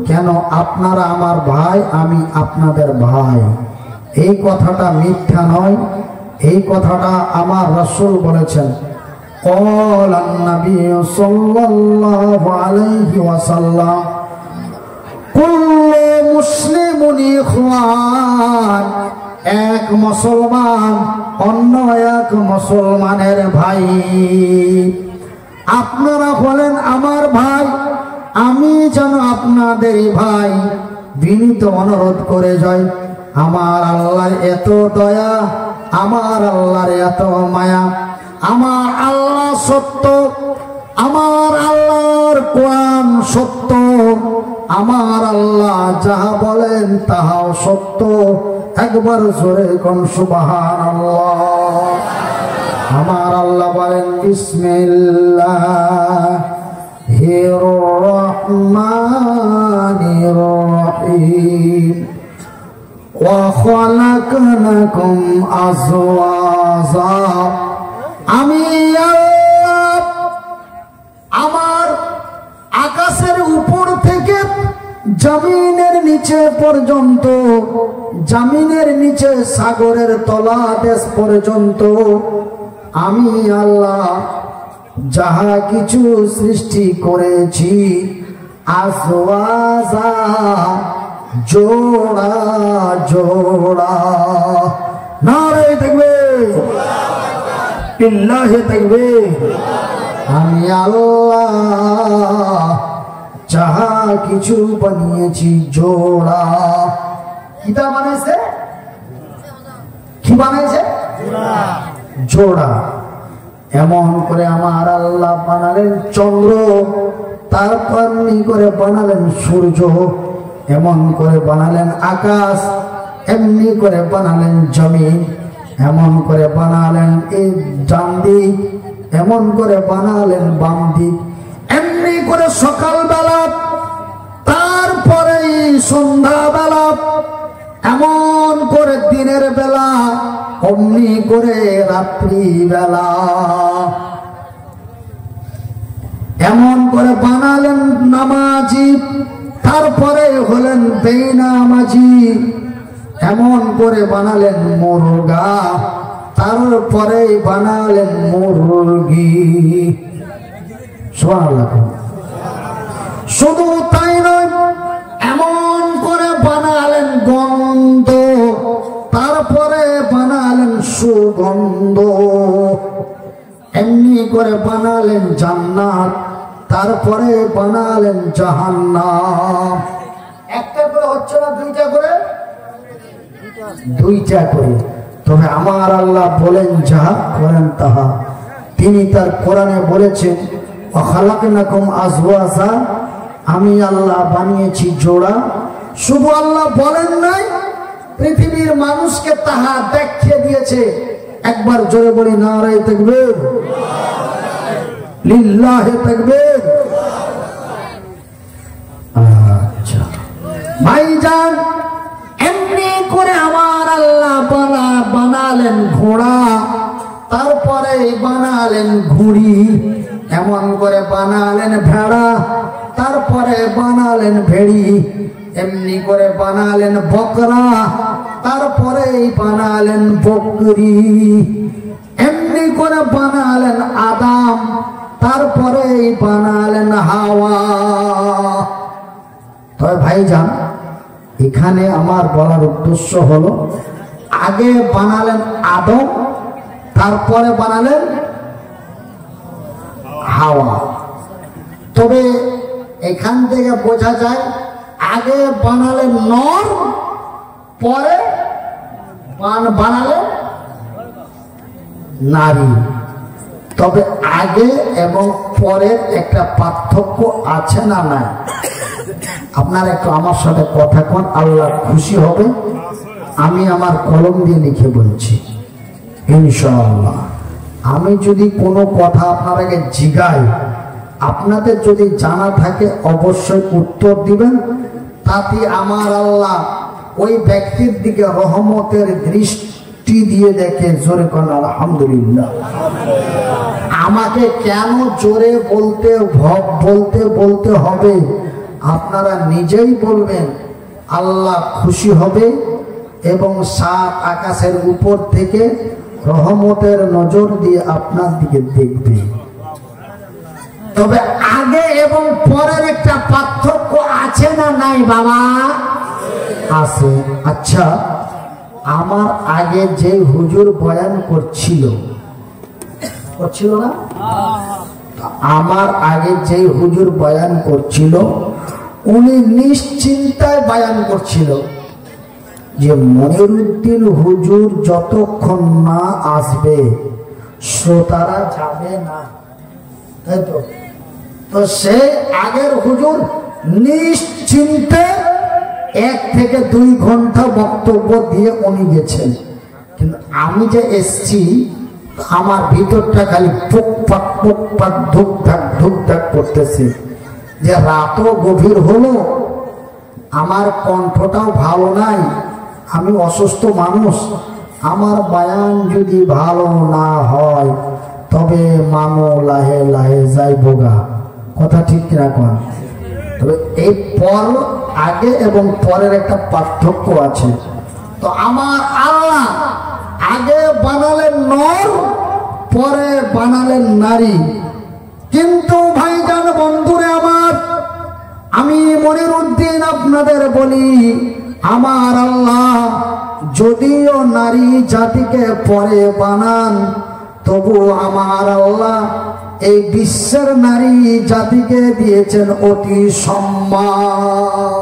কেন? আপনারা আমার ভাই, আমি আপনাদের ভাই। এই কথাটা মিথ্যা নয়, এই কথাটা আমার রাসূল বলেছেন। ক্বালান নবী সাল্লাল্লাহু আলাইহি ওয়াসাল্লাম, কুল্লু মুসলিমুন ইখওয়ান। এক মুসলমান অন্য এক মুসলমানের ভাই। আপনারা হলেন আমার ভাই, আমি যেন আপনাদের ভাই। বিনীত অনুরোধ করে যাই, আমার আল্লাহর এত দয়া, আমার আল্লাহর এত মায়া। আমার আল্লাহ সত্য, আমার আল্লাহর কোরআন সত্য, আমার আল্লাহ যাহা বলেন তাহাও সত্য। একবার জোরে কোন সুবহানাল্লাহ। আমার আল্লাহ বলেন বিসমিল্লাহির রহমানির রহিম, ওয়া খালাকনাকুম আজওয়াজা। আমি আল্লাহ আমার আকাশের উপর থেকে জমিনের নিচে পর্যন্ত, জমিনের নিচে সাগরের তলাদেশ পর্যন্ত আমি আল্লাহ যাহা কিছু সৃষ্টি করেছি আসওয়াজা জোড়া জোড়া। নারে তাকবীর, লিল্লাহি তাকবীর। আমি আল্লাহ যাহা কিছু বানিয়েছি জোড়া। কিটা বানাইছে? কি বানাইছে? জোড়া। এমন করে আমার আল্লাহ বানালেন চন্দ্র, তারপর করে বানালেন সূর্য, এমন করে বানালেন আকাশ, এমনি করে বানালেন জমিন, এমন করে বানালেন এই ডান দিক, এমন করে বানালেন বাম দিক, এমনি করে সকালবেলা, তারপরে সন্ধ্যাবেলা, এমন করে দিনের বেলা, অমনি করে রাত্রি বেলা, এমন করে বানালেন নামাজি, তারপরে হলেন বেনামাজি, এমন করে বানালেন মুরগা, তারপরে বানালেন মুরগি। সুবহানাল্লাহ। শুধু তাই নয়, এমন করে বানালেন গন্ধ, তারপরে বানালেন সুগন্ধ, এমনি করে বানালেন জান্নাত, তারপরে বানালেন জাহান্নাম। একটা করে হচ্ছে না, দুইটা করে? দুইটা করে। তবে আমার আল্লাহ বলেন যাহা করেন তাহা। তিনি তার কোরআনে বলেছেন ওয়াখালাকনাকুম আজওয়াজা, আমি আল্লাহ বানিয়েছি জোড়া। শুধু আল্লাহ বলেন নাই, পৃথিবীর মানুষকে তাহা দেখিয়ে দিয়েছে। একবার জোরে বলি নারে তাকবীর, লিল্লাহি তাকবীর। আচ্ছা ভাইজান, এমনি করে আমার আল্লাহ বানালেন ঘোড়া, তারপরে বানালেন ঘুড়ি, এমন করে বানালেন ভেড়া, তারপরে বানালেন ভেড়ি, এমনি করে বানালেন বকরা, তারপরে বানালেন বকরি, এমনি করে বানালেন আদম, তারপরে বানালেন হাওয়া। তবে ভাইজান, এখানে আমার বলার উদ্দেশ্য হলো, আগে বানালেন আদম, তারপরে বানালেন হাওয়া। তবে এখান থেকে বোঝা যায়, আগে বানালেন নর, পরে বানালেন নারী। তবে আগে এবং পরের একটা পার্থক্য আছে না নাই? আপনারা একটু আমার সাথে কথা কোন, আল্লাহ খুশি হবে। আমি আমার কলম দিয়ে লিখে বলছি ইনশাআল্লাহ। আমি যদি কোনো কথা আপনারাকে জিগাই, আপনাদের যদি জানা থাকে অবশ্যই উত্তর দিবেন। তাতে আমার আল্লাহ ওই ব্যক্তির দিকে রহমতের দৃষ্টি দিয়ে দেখে। জোরে কোন আলহামদুলিল্লাহ। আমাকে কেন জোরে বলতে বলতে হবে, আপনারা নিজেই বলবেন। আল্লাহ খুশি হবে এবং সাত আকাশের উপর থেকে রহমতের নজর দিয়ে আপনার দিকে দেখবে। তবে আগে এবং পরের একটা পার্থক্য আছে না নাই বাবা? আছে। আচ্ছা, আমার আগে যে হুজুর বয়ান করছিল না, আমার আগে যে হুজুর বয়ান করছিল, উনি নিশ্চিন্তায় বয়ান করছিল যে মনিরুদ্দিন হুজুর যতক্ষণ না আসবে শ্রোতারা যাবে না, তাই তো? তো সেই আগের হুজুর নিশ্চিন্তে 1 থেকে 2 ঘন্টা বক্তব্য দিয়ে উনি গেছেন। কিন্তু আমি যে এসছি, আমার ভিতরটা খালি পুকপাক পুকপাক ধুকধাক করতেছে, যে রাতও গভীর হলো, আমার কণ্ঠটাও ভালো নাই, আমি অসুস্থ মানুষ, আমার বয়ান যদি ভালো না হয় তবে মানো লাহে লাহে যাইবো গা। কথা ঠিক কিনা কোন? তবে এই আগে এবং পরের একটা পার্থক্য আছে। তো আমার আল্লাহ আগে বানালেন নর, পরে বানালেন নারী। কিন্তু ভাইজান বন্ধুরে আমার, আমি মনিরউদ্দিন আপনাদের বলি, আমার আল্লাহ যদিও নারী জাতিকে পরে বানান, তবু আমার আল্লাহ এই বিশ্বের নারী জাতিকে দিয়েছেন অতি সম্মান।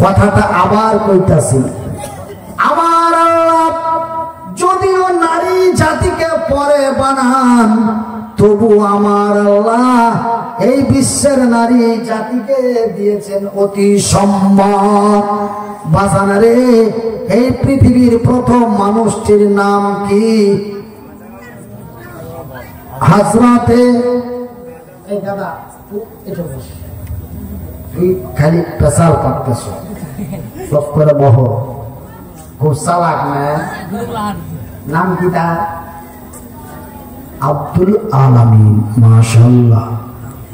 কথাটা আবার কইতাছি, আমার আল্লাহ যদিও নারী জাতিকে পরে বানান, তবু আমার আল্লাহ এই বিশ্বের নারী জাতিকে দিয়েছেন অতি সম্মান। বাজানারে, এই পৃথিবীর প্রথম মানুষটির নাম কি? হাজরাতে তুই খালি পেশাল পাচ্ছ, সব করে বহ, খুব চালাক না? নাম কি তার? আব্দুল আলামিন। মাশাআল্লাহ,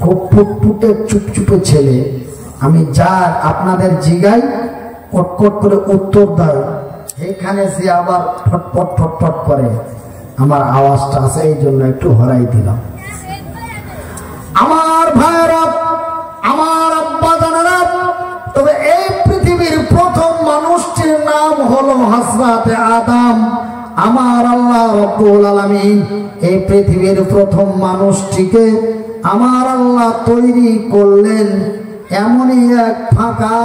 খুব ফুটফুটে চুপচুপে ছেলে। আমি যার আপনাদের জিগাই কটকট করে উত্তর দেয়, এখানে সে আবার ফটফট ফটফট করে। আমার আওয়াজটা আছে, এই জন্য একটু হরাই দিলাম। আমার ভাইরা, আমার আব্বা জানেরা, তবে এই পৃথিবীর প্রথম মানুষটির নাম হলো হযরতে আদম। আমার আল্লাহ রব্বুল আলামিন এই পৃথিবীর প্রথম মানুষটিকে আমার আল্লাহ তৈরি করলেন এমনই এক ফাঁকা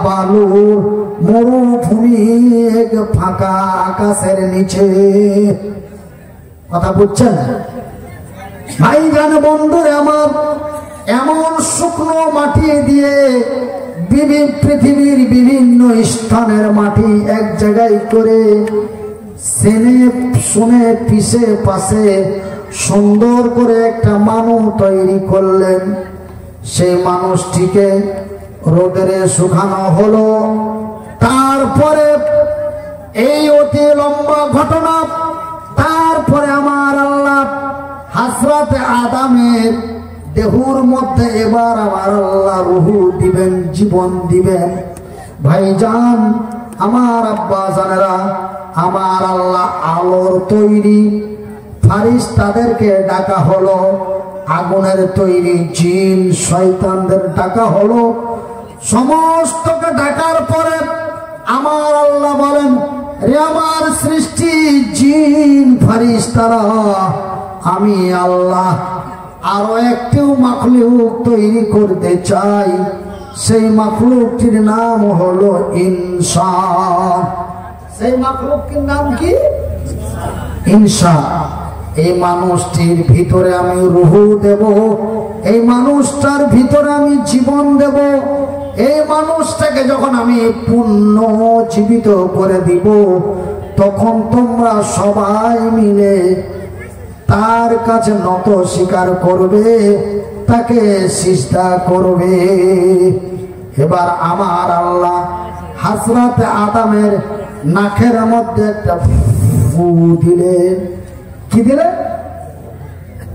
বালুর মরুভূমি, এক ফাঁকা আকাশের নিচে। কথা বুঝছেন ভাইজান বন্ধুরে আমার? এমন শুকনো মাটি দিয়ে পৃথিবীর বিভিন্ন স্থানের মাটি এক জায়গায় করে সেনে শুনে পিছে পাশে সুন্দর করে একটা মানুষ তৈরি করলেন। সেই মানুষটিকে রোদে শুকানো হলো। তারপরে এই অতি লম্বা ঘটনা, তারপরে আমার আল্লাহ হযরতে আদমের দেহুর মধ্যে এবার আমার আল্লাহ রুহু দিবেন, জীবন দিবেন। ভাইজান, আমার আব্বা জানেরা, আমার আল্লাহ আলোর তৈরি ফারিস্তাদেরকে ডাকা হলো, আগুনের তৈরি জিন শয়তানদের ডাকা হলো। সমস্তকে ডাকার পরে আমার আল্লাহ বলেন, রে আমার সৃষ্টি জিন ফারিস্তারা, আমি আল্লাহ আরো একটি মাখলুক তৈরি করতে চাই। সেই মাখলুকটির নাম হলো ইনসান। সেই মাখলুকটির নাম কি? ইনসান। এই মানুষটির ভিতরে আমি রুহু দেব, এই মানুষটার ভিতরে আমি জীবন দেব। এই মানুষটাকে যখন আমি পূর্ণ জীবিত করে দিব, তখন তোমরা সবাই মিলে তার কাছে নত স্বীকার করবে, তাকে সিজদা করবে। এবার আমার আল্লাহ হযরতে আদমের নাকের মধ্যে একটা ফু দিলেন। কি দিলেন?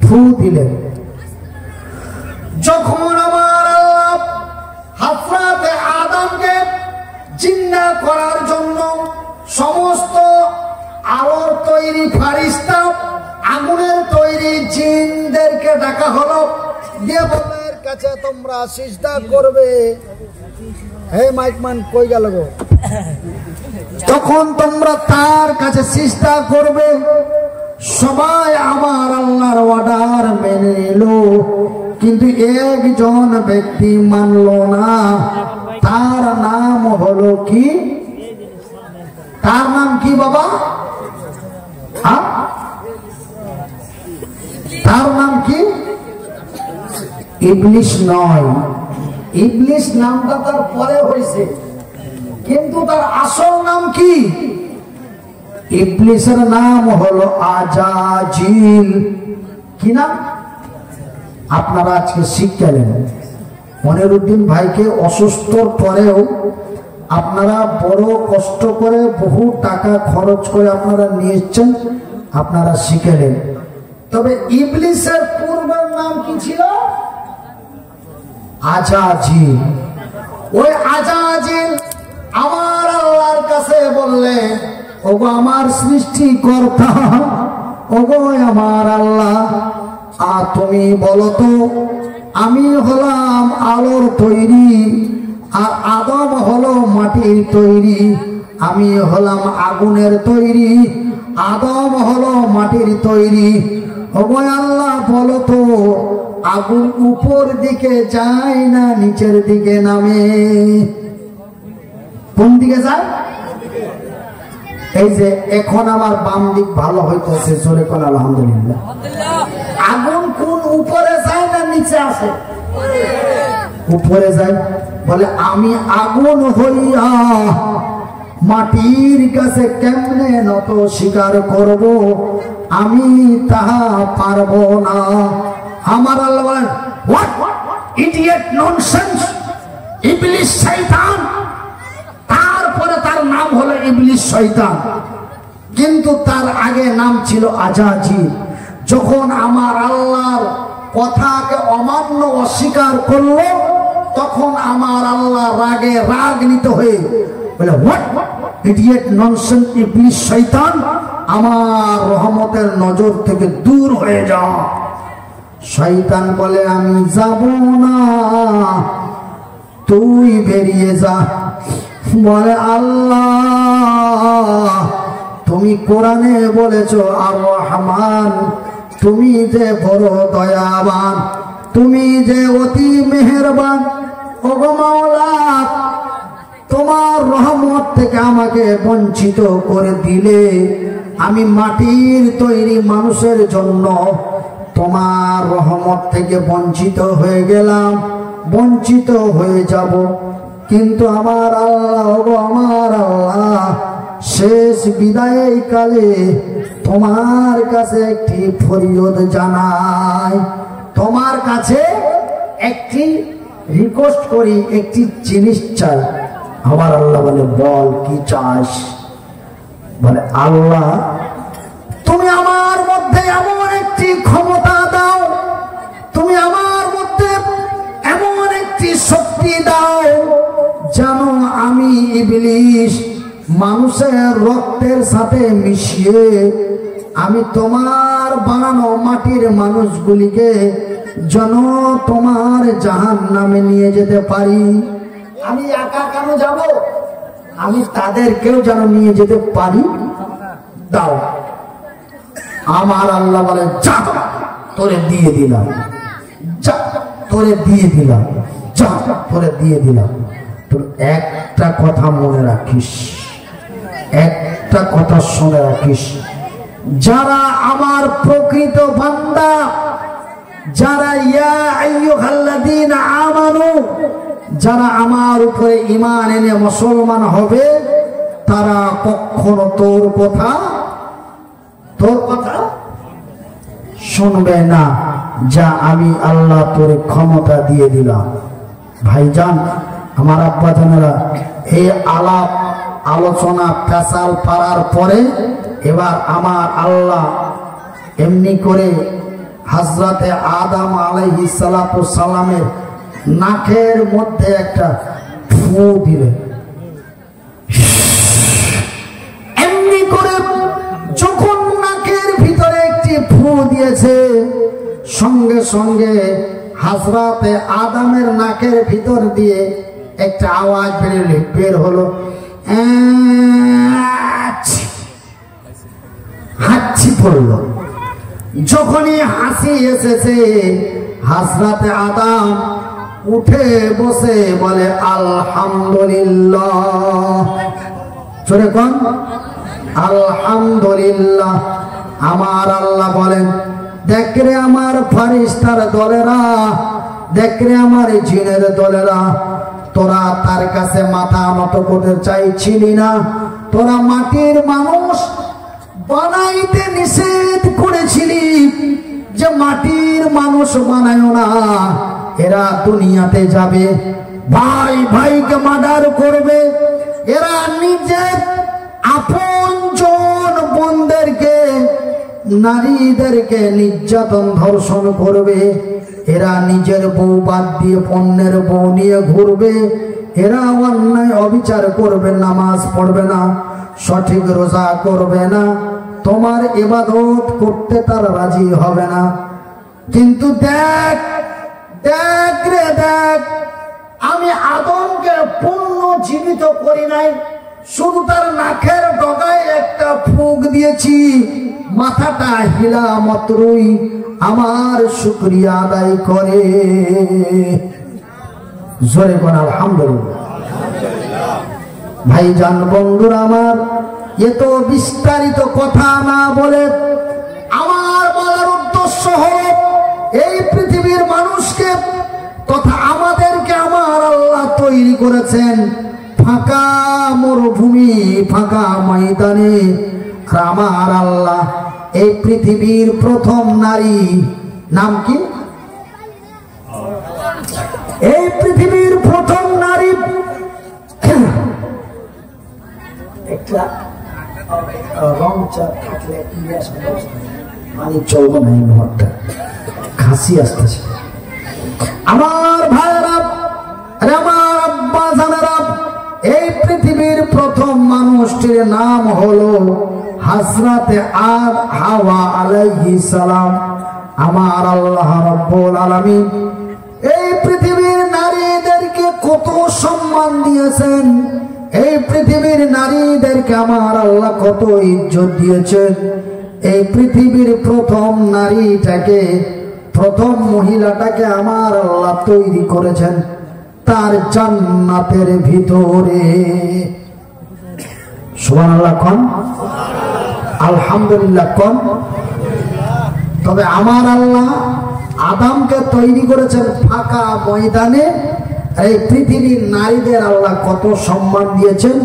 ফু দিলেন। যখন আমার আল্লাহ হযরতে আদমকে জিন্না করার জন্য সমস্ত আলোর তৈরি ফারিস্তা, আগুনের তৈরি জিনদেরকে ডাকা হলো, দিয়ে বলের কাছে তোমরা সিজদা করবে। হে মাইকম্যান কই গেল গো? তখন তোমরা তার কাছে সিজদা করবে। সবাই আমার আল্লাহর অর্ডার মেনে নিল, কিন্তু একজন ব্যক্তি মানল না। তার নাম হলো কি? তার নাম কি বাবা? তার নাম কি? ইবলিস নয়। ইবলিস নামটা তার পরে হয়েছে, কিন্তু তার আসল নাম কি? ইবলিসের নাম হলো আজাজিল। কি নাম? আপনারা আজকে শিখলেন। মনিরউদ্দিন ভাইকে অসুস্থর পরেও আপনারা বড় কষ্ট করে বহু টাকা খরচ করে আপনারা নিয়েছেন, আপনারা শিখলেন। তবে ইবলিসের পূর্বের নাম কি ছিল? আজাজিল। ওই আজাজিল আমার আল্লাহর কাছে বললেন, ওগো আমার সৃষ্টিকর্তা, ওগো আমার আল্লাহ, আর তুমি বলো তো আমি হলাম আলোর তৈরি আর আদম হলো মাটির তৈরি, আমি হলাম আগুনের তৈরি, আদম হলো মাটির তৈরি। ওগো আল্লাহ বলো তো আগুন উপর দিকে যায় না নিচের দিকে নামে? কোন দিকে যায়? এই যে এখন আমার বাম দিক ভালো হইতেছে, জোরে কোন আলহামদুলিল্লাহ। আগুন কোন উপরে যায় না নিচে আসে? উপরে যায়। বলে আমি আগুন হইয়া মাটির কাছে কেমনে নত স্বীকার করব, আমি তাহা পারব না। আমার আল্লাহ বলেন হোয়াট ইডিয়েট ননসেন্স, ইবলিস শয়তান। তারপরে তার নাম হলো ইবলিস শয়তান, কিন্তু তার আগে নাম ছিল আজাজিল। যখন আমার আল্লাহর কথাকে অমান্য অস্বীকার করলো তখন আমার আল্লাহ রাগে রাগান্বিত হয়ে বলে হোয়াট ইডিয়েট ননসেন্স ইবলিস শয়তান, আমার রহমতের নজর থেকে দূর হয়ে যা। শয়তান বলে আমি যাব না, তুই বেরিয়ে যা। বলে আল্লাহ তুমি কোরআনে বলেছো আর রহমান, তুমি যে বড় দয়াবান, তুমি যে অতি মেহেরবান। ওগো মাওলা তোমার রহমত থেকে আমাকে বঞ্চিত করে দিলে, আমি মাটির তৈরি মানুষের জন্য তোমার রহমত থেকে বঞ্চিত হয়ে গেলাম, বঞ্চিত হয়ে যাব। কিন্তু আমার আল্লাহ, ওগো আমার আল্লাহ, শেষ বিদায় কালে তোমার কাছে একটি ফরিয়াদ জানাই, তোমার কাছে একটি রিকোয়েস্ট করি, একটি জিনিস চাই। আমার আল্লাহ বলে বল কি চাস? বলে আল্লাহ তুমি আমার মধ্যে এমন একটি ক্ষমতা দাও, তুমি আমার মধ্যে এমন একটি শক্তি দাও যেন আমি ইবলিস মানুষের রক্তের সাথে মিশিয়ে আমি তোমার বানানো মাটির মানুষগুলিকে যেন তোমার জাহান্নামে নিয়ে যেতে পারি। আমি একা কেন যাব, আমি তাদেরকেও যেন নিয়ে যেতে পারি, দাও। আমার আল্লাহ বলে যা তোরে দিয়ে দিলাম, যা তোরে দিয়ে দিলাম, যা তোরে দিয়ে দিলাম। তোর একটা কথা মনে রাখিস, একটা কথা শুনে রাখিস, যারা আমার প্রকৃত বান্দা, যারা ইয়া আইয়ুহাল্লাযীনা আমানু, যারা আমার উপরে ঈমান এনে মুসলমান হবে, তারা কখনো তোর কথা শুনবে না, যা আমি আল্লাহ তোর ক্ষমতা দিয়ে দিলাম। ভাইজান আমার আব্বা জানেরা, এই আলাপ আলোচনা পেশাল পাড়ার পরে এবার আমার আল্লাহ এমনি করে হযরতে আদম আলাইহিস সালাতু সালামের নাকের মধ্যে একটা ফু দিলেন। এমনি করে যখন নাকের ভিতরে একটি ফু দিয়েছে, সঙ্গে সঙ্গে হযরতে আদমের নাকের ভিতর দিয়ে একটা আওয়াজ বের হলো, হাঁচি পড়লো। যখনই হাসি এসেছে, হযরতে আদম উঠে বসে বলে আলহামদুলিল্লাহ। জোরে কোন আলহামদুলিল্লাহ। আমার আল্লাহ বলেন দেখ রে আমার ফারিস্তার দলেরা, দেখ রে আমার জিনের দলেরা, তোরা তার কাছে মাথা নত করতে চাইছিলি না, তোরা মাটির মানুষ বানাইতে নিষেধ করেছিলি যে মাটির মানুষ বানায় না, এরা দুনিয়াতে যাবে, ভাই ভাইকে মার্ডার করবে, এরা নিজের আপনজন বোনদেরকে নারীদেরকে নির্যাতন ধর্ষণ করবে, এরা নিজের বউ বাদ দিয়ে অন্যের বউ নিয়ে ঘুরবে, এরা অন্যায় অবিচার করবে, নামাজ পড়বে না, সঠিক রোজা করবে না, তোমার ইবাদত করতে তার রাজি হবে না। কিন্তু দেখ দেখ রে দেখ, আমি আদমকে পূর্ণ জীবিত করি নাই, শুধু তার নাকের ডগায় একটা ফুঁক দিয়েছি, মাথাটা হিলা মাত্রই আমার শুকরিয়া আদায় করে। জোরে কোন আলহামদুলিল্লাহ। ভাইজান বন্ধুরা আমার, এত বিস্তারিত কথা না বলে আমার বলার উদ্দেশ্য হল এই পৃথিবীর মানুষকে তথা আমাদেরকে আমার আল্লাহ তৈরি করেছেন ফাঁকা মরুভূমি, ফাঁকা ময়দানে। আর আমার আল্লাহ এই পৃথিবীর প্রথম নারী, নাম কি? এই পৃথিবীর প্রথম নারী, একটা রং চা থাকলে মানে চলবো না, এই মুহূর্তে খাসি আসতেছে। আমার ভাইরা, আমার আব্বা জানেরা, এই পৃথিবীর প্রথম মানুষটির নাম হলো হযরতে হাওয়া আলাইহিস সালাম। আমার আল্লাহ রাব্বুল আলামিন এই পৃথিবীর নারীদেরকে কত সম্মান দিয়েছেন, এই পৃথিবীর নারীদেরকে আমার আল্লাহ কত ইজ্জত দিয়েছেন। এই পৃথিবীর প্রথম নারীটাকে, প্রথম মহিলাটাকে আমার আল্লাহ তৈরি করেছেন তার জান্নাতের ভিতরে। সুবহানাল্লাহ কোন, আলহামদুলিল্লাহ কোন। তবে আমার আল্লাহ আদমকে তৈরি করেছেন ফাঁকা ময়দানে। এই পৃথিবীর নারীদের আল্লাহ কত সম্মান দিয়েছেন,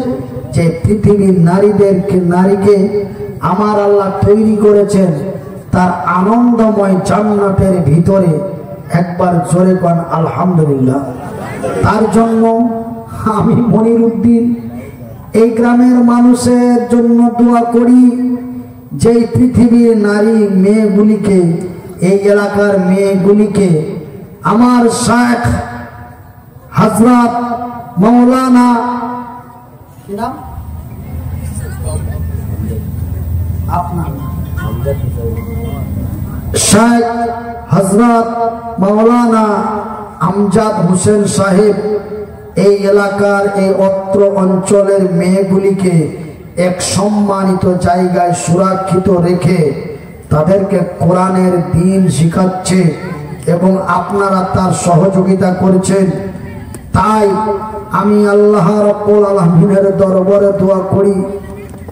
যে পৃথিবীর নারীকে আমার আল্লাহ তৈরি করেছেন তার আনন্দময় জান্নাতের ভিতরে। একবার জোরে কোন আলহামদুলিল্লাহ। তার জন্য আমি মনিরউদ্দিন এই গ্রামের মানুষের জন্য দোয়া করি, যে পৃথিবীর নারী মেয়েগুলিকে, এই এলাকার মেয়েগুলিকে আমার শেখ হযরত মাওলানা, কি নাম আপনার? শেখ হযরত মাওলানা আমজাদ হোসেন সাহেব এই এলাকার, এই অত্র অঞ্চলের মেয়েগুলিকে এক সম্মানিত জায়গায় সুরক্ষিত রেখে তাদেরকে কোরআনের দ্বীন শিখাচ্ছে এবং আপনারা তার সহযোগিতা করছেন। তাই আমি আল্লাহ রাব্বুল আলামিনের দরবারে দোয়া করি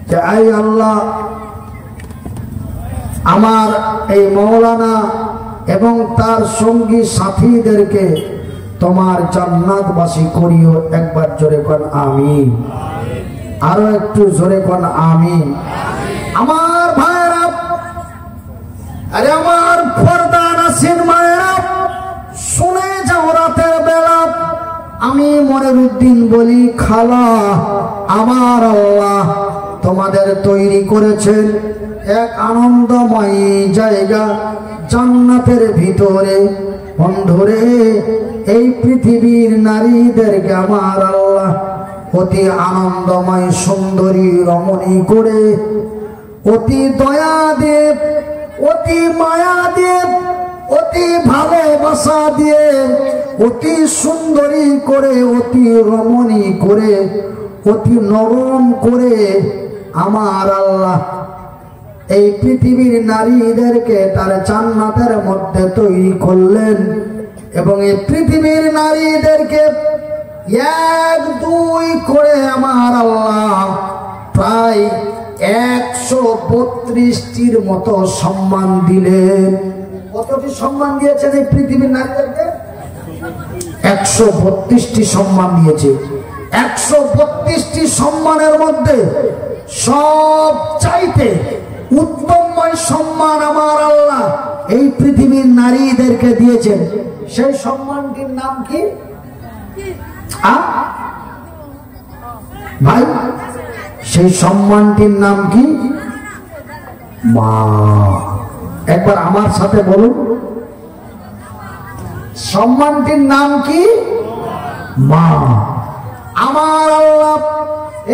যে আয় আল্লাহ, আমার এই মাওলানা এবং তার সঙ্গী সাথীদেরকে তোমার জান্নাতবাসী করিও। একবার জোরে কোন আমিন, আরো একটু জোরে কোন আমিন। আমার ভাইরা, আরে আমার পর্দা নাসির মায়েরা, শুনে যাও রাতের বেলা আমি মনিরউদ্দিন বলি, খালা আমার আল্লাহ তোমাদের তৈরি করেছেন এক আনন্দময় জায়গা জান্নাতের ভিতরে। বন্ধুরে, এই পৃথিবীর নারীদেরকে আমার আল্লাহ অতি আনন্দময় সুন্দরী রমণী করে, অতি দয়া দিয়ে, অতি মায়া দিয়ে, অতি ভালোবাসা দিয়ে, অতি সুন্দরী করে, অতি রমণী করে, অতি নরম করে আমার আল্লাহ এই পৃথিবীর নারীদেরকে তার জান্নাতের মধ্যে তৈরি করলেন। এবং এই পৃথিবীর নারীদেরকে এক দুই করে আমার আল্লাহ প্রায় 132টির মতো সম্মান দিলেন। কতটি সম্মান দিয়েছেন এই পৃথিবীর নারীদেরকে? 132টি সম্মান দিয়েছে। 132টি সম্মানের মধ্যে সব চাইতে উত্তমময় সম্মান আমার আল্লাহ এই পৃথিবীর নারীদেরকে দিয়েছেন। সেই সম্মানটির নাম কি ভাই? সেই সম্মানটির নাম কি? মা। একবার আমার সাথে বলুন, সম্মানটির নাম কি? মা। আমার আল্লাহ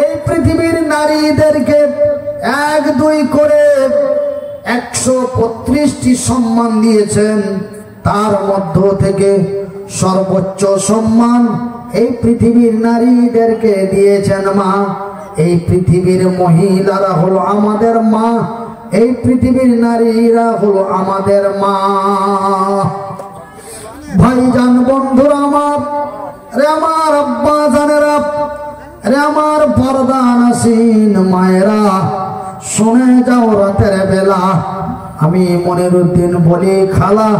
এই পৃথিবীর নারীদেরকে 1 2 করে 135টি সম্মান দিয়েছেন। তার মধ্য থেকে সর্বোচ্চ সম্মান এই পৃথিবীর নারীদেরকে দিয়েছেন মা। এই পৃথিবীর মহিলারা হলো আমাদের মা, এই পৃথিবীর নারীরা হলো আমাদের মা। ভাইজান, বন্ধুরা আমার, রে আমার আব্বা জানেরা, রে আমার পর্দা নাসিন মায়েরা, শুনে যাও রাতের বেলা আমি মনিরুদ্দিন বলি, খালা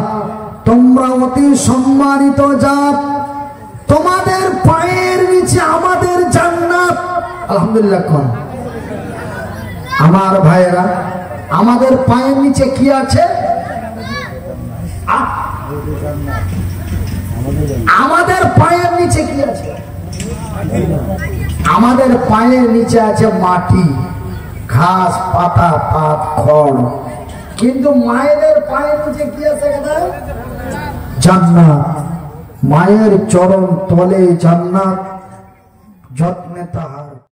তোমরা অতি সম্মানিত জাত, তোমাদের পায়ের নিচে আমাদের জান্নাত। আলহামদুলিল্লাহ। কোন আমার ভাইয়েরা, আমাদের পায়ের নিচে কি আছে? আমাদের পায়ের নিচে কি আছে? আমাদের পায়ের নিচে আছে মাটি, ঘাস, পাতা, পাত, খড়। কিন্তু মায়েদের পায়ের নিচে কি আছে? জান্নাত। মায়ের চরণ তলে জান্নাত, যত্নে তাহার